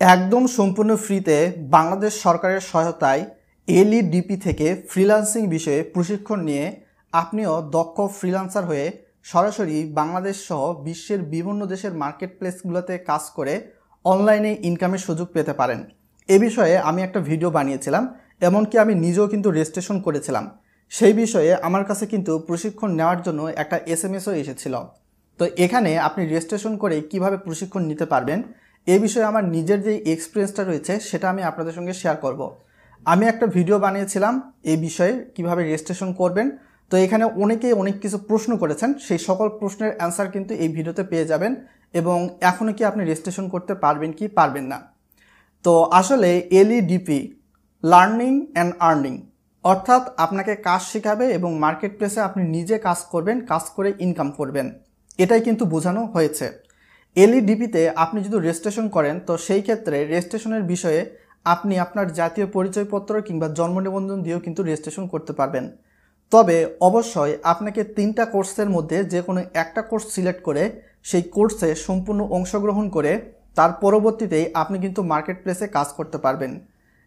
একদম সম্পূর্ণ ফ্রিতে বাংলাদেশ সরকারের সহায়তায় এলইডিপি থেকে ফ্রিল্যান্সিং বিষয়ে প্রশিক্ষণ নিয়ে আপনিও দক্ষ ফ্রিল্যান্সার হয়ে সরাসরি বাংলাদেশ সহ বিশ্বের বিভিন্ন দেশের মার্কেট প্লেসগুলোতে কাজ করে অনলাইনে ইনকামের সুযোগ পেতে পারেন। এ বিষয়ে আমি একটা ভিডিও বানিয়েছিলাম, এমনকি আমি নিজেও কিন্তু রেজিস্ট্রেশন করেছিলাম। সেই বিষয়ে আমার কাছে কিন্তু প্রশিক্ষণ নেওয়ার জন্য একটা এসএমএসও এসেছিল। তো এখানে আপনি রেজিস্ট্রেশন করে কিভাবে প্রশিক্ষণ নিতে পারবেন এ বিষয়ে আমার নিজের যে এক্সপিরিয়েন্সটা রয়েছে সেটা আমি আপনাদের সঙ্গে শেয়ার করব। আমি একটা ভিডিও বানিয়েছিলাম এই বিষয়ে কিভাবে রেজিস্ট্রেশন করবেন। তো এখানে অনেকেই অনেক কিছু প্রশ্ন করেছেন, সেই সকল প্রশ্নের অ্যান্সার কিন্তু এই ভিডিওতে পেয়ে যাবেন এবং এখনও কি আপনি রেজিস্ট্রেশন করতে পারবেন কি পারবেন না। তো আসলে এলইডিপি লার্নিং অ্যান্ড আর্নিং, অর্থাৎ আপনাকে কাজ শেখাবে এবং মার্কেট প্লেসে আপনি নিজে কাজ করবেন, কাজ করে ইনকাম করবেন, এটাই কিন্তু বোঝানো হয়েছে। এলইডিপিতে আপনি যদি রেজিস্ট্রেশন করেন তো সেই ক্ষেত্রে রেজিস্ট্রেশনের বিষয়ে আপনি আপনার জাতীয় পরিচয়পত্র কিংবা জন্ম নিবন্ধন দিয়েও কিন্তু রেজিস্ট্রেশন করতে পারবেন। তবে অবশ্যই আপনাকে 3টা কোর্সের মধ্যে যে কোনো একটা কোর্স সিলেক্ট করে সেই কোর্সে সম্পূর্ণ অংশগ্রহণ করে তার পরবর্তীতেই আপনি কিন্তু মার্কেট প্লেসে কাজ করতে পারবেন।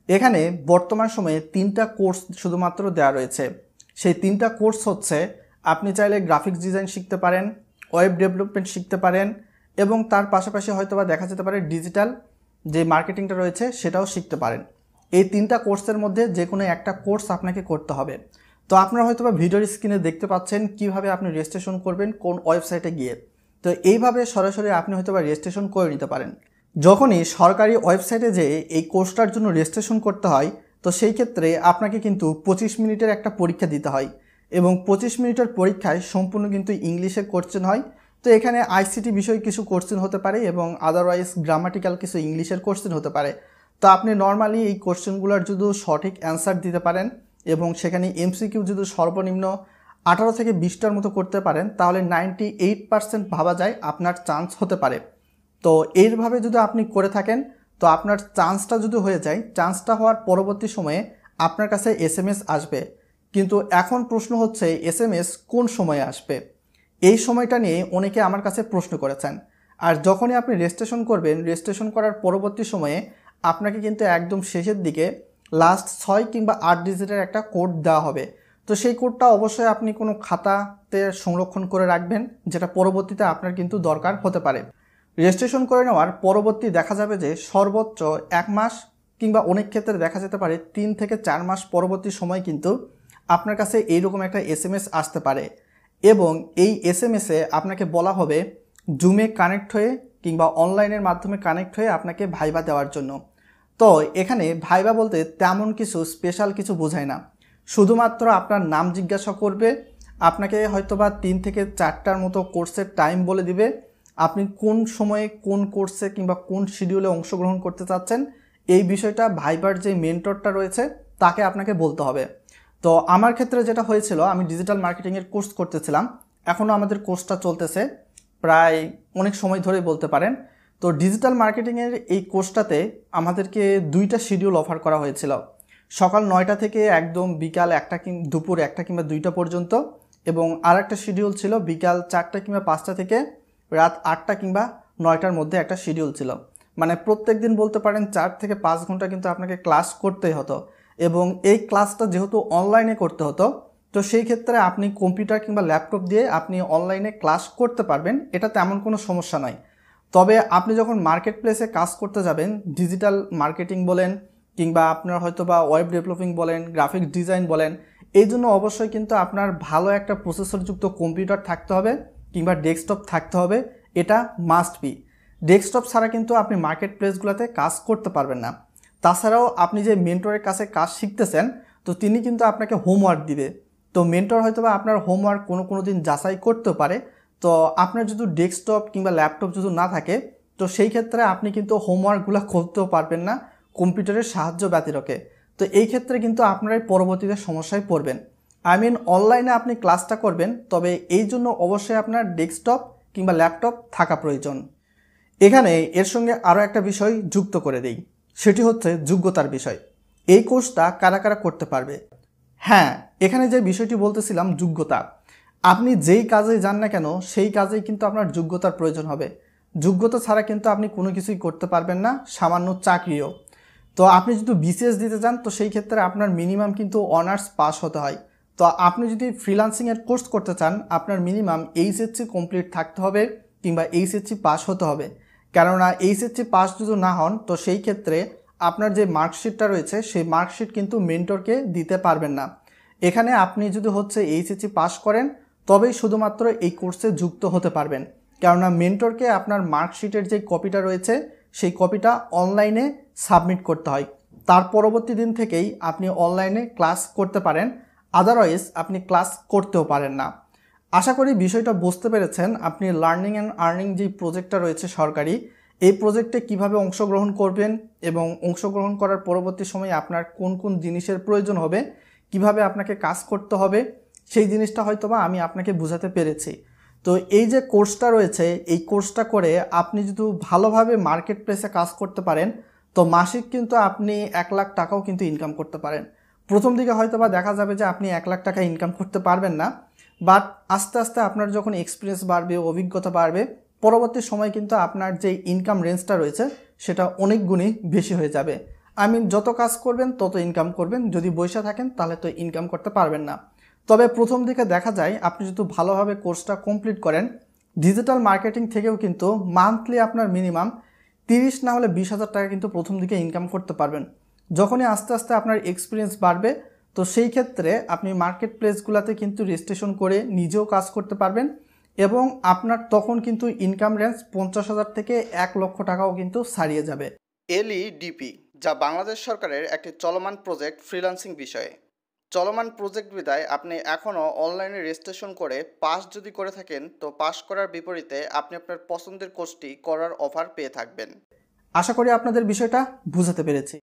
এখানে বর্তমান সময়ে 3টা কোর্স শুধুমাত্র দেওয়া রয়েছে। সেই 3টা কোর্স হচ্ছে, আপনি চাইলে গ্রাফিক্স ডিজাইন শিখতে পারেন, ওয়েব ডেভেলপমেন্ট শিখতে পারেন এবং তার পাশাপাশি হয়তোবা দেখা যেতে পারে ডিজিটাল যে মার্কেটিংটা রয়েছে সেটাও শিখতে পারেন। এই 3টা কোর্সের মধ্যে যে কোনো একটা কোর্স আপনাকে করতে হবে। তো আপনারা হয়তোবা ভিডিওর স্ক্রিনে দেখতে পাচ্ছেন কিভাবে আপনি রেজিস্ট্রেশন করবেন কোন ওয়েবসাইটে গিয়ে। তো এইভাবে সরাসরি আপনি হয়তোবা রেজিস্ট্রেশন করে নিতে পারেন। যখনই সরকারি ওয়েবসাইটে যেয়ে এই কোর্সটার জন্য রেজিস্ট্রেশন করতে হয় তো সেই ক্ষেত্রে আপনাকে কিন্তু 25 মিনিটের একটা পরীক্ষা দিতে হয় এবং 25 মিনিটের পরীক্ষায় সম্পূর্ণ কিন্তু ইংলিশে কোশ্চেন হয়। তো এখানে আইসিটি বিষয়ে কিছু কোশ্চেন হতে পারে এবং আদারওয়াইজ গ্রামাটিক্যাল কিছু ইংলিশের কোশ্চেন হতে পারে। তো আপনি নর্মালি এই কোশ্চেনগুলোর যদি সঠিক অ্যান্সার দিতে পারেন এবং সেখানে এমসিকিউ যদি সর্বনিম্ন 18 থেকে 20টার মতো করতে পারেন তাহলে 98% ভাবা যায় আপনার চান্স হতে পারে। তো এইভাবে যদি আপনি করে থাকেন তো আপনার চান্সটা যদি হয়ে যায়, চান্সটা হওয়ার পরবর্তী সময়ে আপনার কাছে এসএমএস আসবে। কিন্তু এখন প্রশ্ন হচ্ছে এসএমএস কোন সময়ে আসবে, এই সময়টা নিয়ে অনেকে আমার কাছে প্রশ্ন করেছেন। আর যখনই আপনি রেজিস্ট্রেশন করবেন, রেজিস্ট্রেশন করার পরবর্তী সময়ে আপনাকে কিন্তু একদম শেষের দিকে লাস্ট 6 কিংবা 8 ডিজিটের একটা কোড দেওয়া হবে। তো সেই কোডটা অবশ্যই আপনি কোনো খাতাতে সংরক্ষণ করে রাখবেন, যেটা পরবর্তীতে আপনার কিন্তু দরকার হতে পারে। রেজিস্ট্রেশন করে নেওয়ার পরবর্তী দেখা যাবে যে সর্বোচ্চ 1 মাস কিংবা অনেক ক্ষেত্রে দেখা যেতে পারে 3 থেকে 4 মাস পরবর্তী সময় কিন্তু আপনার কাছে এইরকম একটা এসএমএস আসতে পারে এবং এই এসএমএসে আপনাকে বলা হবে জুমে কানেক্ট হয়ে কিংবা অনলাইনের মাধ্যমে কানেক্ট হয়ে আপনাকে ভাইবা দেওয়ার জন্য। তো এখানে ভাইবা বলতে তেমন কিছু স্পেশাল কিছু বোঝায় না, শুধুমাত্র আপনার নাম জিজ্ঞাসা করবে, আপনাকে হয়তোবা 3 থেকে 4টার মতো কোর্সের টাইম বলে দিবে, আপনি কোন সময়ে কোন কোর্সে কিংবা কোন শিডিউলে অংশগ্রহণ করতে চাচ্ছেন এই বিষয়টা ভাইবার যে মেন্টরটা রয়েছে তাকে আপনাকে বলতে হবে। তো আমার ক্ষেত্রে যেটা হয়েছিল, আমি ডিজিটাল মার্কেটিংয়ের কোর্স করতেছিলাম, এখনও আমাদের কোর্সটা চলতেছে প্রায় অনেক সময় ধরেই বলতে পারেন। তো ডিজিটাল মার্কেটিংয়ের এই কোর্সটাতে আমাদেরকে 2টা শিডিউল অফার করা হয়েছিল, সকাল 9টা থেকে একদম বিকাল 1টা দুপুর 1টা কিংবা 2টা পর্যন্ত, এবং আর একটা শিডিউল ছিল বিকাল 4টা কিংবা 5টা থেকে রাত 8টা কিংবা 9টার মধ্যে একটা শিডিউল ছিল। মানে প্রত্যেক দিন বলতে পারেন 4 থেকে 5 ঘন্টা কিন্তু আপনাকে ক্লাস করতেই হতো এবং এই ক্লাসটা যেহেতু অনলাইনে করতে হতো তো সেই ক্ষেত্রে আপনি কম্পিউটার কিংবা ল্যাপটপ দিয়ে আপনি অনলাইনে ক্লাস করতে পারবেন, এটা তেমন কোনো সমস্যা নয়। তবে আপনি যখন মার্কেট প্লেসে কাজ করতে যাবেন, ডিজিটাল মার্কেটিং বলেন কিংবা আপনার হয়তো বা ওয়েব ডেভেলপিং বলেন, গ্রাফিক্স ডিজাইন বলেন, এই জন্য অবশ্যই কিন্তু আপনার ভালো একটা প্রসেসরযুক্ত কম্পিউটার থাকতে হবে কিংবা ডেস্কটপ থাকতে হবে, এটা মাস্ট বি। ডেস্কটপ ছাড়া কিন্তু আপনি মার্কেট প্লেসগুলোতে কাজ করতে পারবেন না। তাছাড়াও আপনি যে মেন্টরের কাছে কাজ শিখতেছেন তো তিনি কিন্তু আপনাকে হোমওয়ার্ক দিবে। তো মেন্টর হয়তো বা আপনার হোমওয়ার্ক কোনো দিন যাচাই করতেও পারে। তো আপনার যদি ডেস্কটপ কিংবা ল্যাপটপ যদি না থাকে তো সেই ক্ষেত্রে আপনি কিন্তু হোমওয়ার্কগুলো করতেও পারবেন না কম্পিউটারের সাহায্য ব্যতিরেকে। তো এই ক্ষেত্রে কিন্তু আপনারাই পরবর্তীতে সমস্যায় পড়বেন। অনলাইনে আপনি ক্লাসটা করবেন, তবে এই জন্য অবশ্যই আপনার ডেস্কটপ কিংবা ল্যাপটপ থাকা প্রয়োজন। এখানে এর সঙ্গে আরও একটা বিষয় যুক্ত করে দেই, সেটি হচ্ছে যোগ্যতার বিষয়। এই কোর্সটা কারা কারা করতে পারবে? হ্যাঁ, এখানে যে বিষয়টি বলতেছিলাম যোগ্যতা, আপনি যেই কাজে যান না কেন সেই কাজেই কিন্তু আপনার যোগ্যতার প্রয়োজন হবে। যোগ্যতা ছাড়া কিন্তু আপনি কোনো কিছুই করতে পারবেন না, সামান্য চাকরিও। তো আপনি যদি বিসিএস দিতে চান তো সেই ক্ষেত্রে আপনার মিনিমাম কিন্তু অনার্স পাস হতে হয়। তো আপনি যদি ফ্রিল্যান্সিংয়ের কোর্স করতে চান আপনার মিনিমাম এইচএসসি কমপ্লিট থাকতে হবে কিংবা এইচএসসি পাস হতে হবে। কেননা এইচএসসি পাস যদি না হন তো সেই ক্ষেত্রে আপনার যে মার্কশিটটা রয়েছে সেই মার্কশিট কিন্তু মেন্টরকে দিতে পারবেন না। এখানে আপনি যদি এইচএসসি পাস করেন তবেই শুধুমাত্র এই কোর্সে যুক্ত হতে পারবেন। কেননা মেন্টরকে আপনার মার্কশিটের যে কপিটা রয়েছে সেই কপিটা অনলাইনে সাবমিট করতে হয়। তার পরবর্তী দিন থেকেই আপনি অনলাইনে ক্লাস করতে পারেন, আদারওয়াইজ আপনি ক্লাস করতেও পারেন না। আশা করি বিষয়টা বুঝতে পেরেছেন। আপনি লার্নিং অ্যান্ড আর্নিং যে প্রজেক্টটা রয়েছে সরকারি, এই প্রজেক্টে কিভাবে অংশগ্রহণ করবেন এবং অংশগ্রহণ করার পরবর্তী সময়ে আপনার কোন কোন জিনিসের প্রয়োজন হবে, কিভাবে আপনাকে কাজ করতে হবে, সেই জিনিসটা হয়তোবা আমি আপনাকে বোঝাতে পেরেছি। তো এই যে কোর্সটা রয়েছে এই কোর্সটা করে আপনি যদি ভালোভাবে মার্কেট প্লেসে কাজ করতে পারেন তো মাসিক কিন্তু আপনি 1,00,000 টাকাও কিন্তু ইনকাম করতে পারেন। প্রথম দিকে হয়তোবা দেখা যাবে যে আপনি 1,00,000 টাকা ইনকাম করতে পারবেন না, বাট আস্তে আস্তে আপনার যখন এক্সপিরিয়েন্স বাড়বে, অভিজ্ঞতা বাড়বে, পরবর্তী সময় কিন্তু আপনার যে ইনকাম রেঞ্জটা রয়েছে সেটা অনেক গুণই বেশি হয়ে যাবে। যত কাজ করবেন তত ইনকাম করবেন, যদি বসে থাকেন তাহলে তো ইনকাম করতে পারবেন না। তবে প্রথম দিকে দেখা যায় আপনি যদি ভালোভাবে কোর্সটা কমপ্লিট করেন ডিজিটাল মার্কেটিং থেকেও কিন্তু মান্থলি আপনার মিনিমাম 30 না হলে 20,000 টাকা কিন্তু প্রথম দিকে ইনকাম করতে পারবেন। যখনই আস্তে আস্তে আপনার এক্সপিরিয়েন্স বাড়বে তো সেই ক্ষেত্রে আপনি মার্কেট প্লেসগুলোতে কিন্তু রেজিস্ট্রেশন করে নিজেও কাজ করতে পারবেন এবং আপনার তখন কিন্তু ইনকাম রেঞ্জ 50,000 থেকে 1,00,000 টাকাও কিন্তু ছাড়িয়ে যাবে। এলইডিপি, যা বাংলাদেশ সরকারের একটি চলমান প্রজেক্ট ফ্রিল্যান্সিং বিষয়ে। চলমান প্রজেক্ট বিদায় আপনি এখনও অনলাইনে রেজিস্ট্রেশন করে পাস যদি করে থাকেন তো পাস করার বিপরীতে আপনি আপনার পছন্দের কোর্সটি করার অফার পেয়ে থাকবেন। আশা করি আপনাদের বিষয়টা বুঝাতে পেরেছি।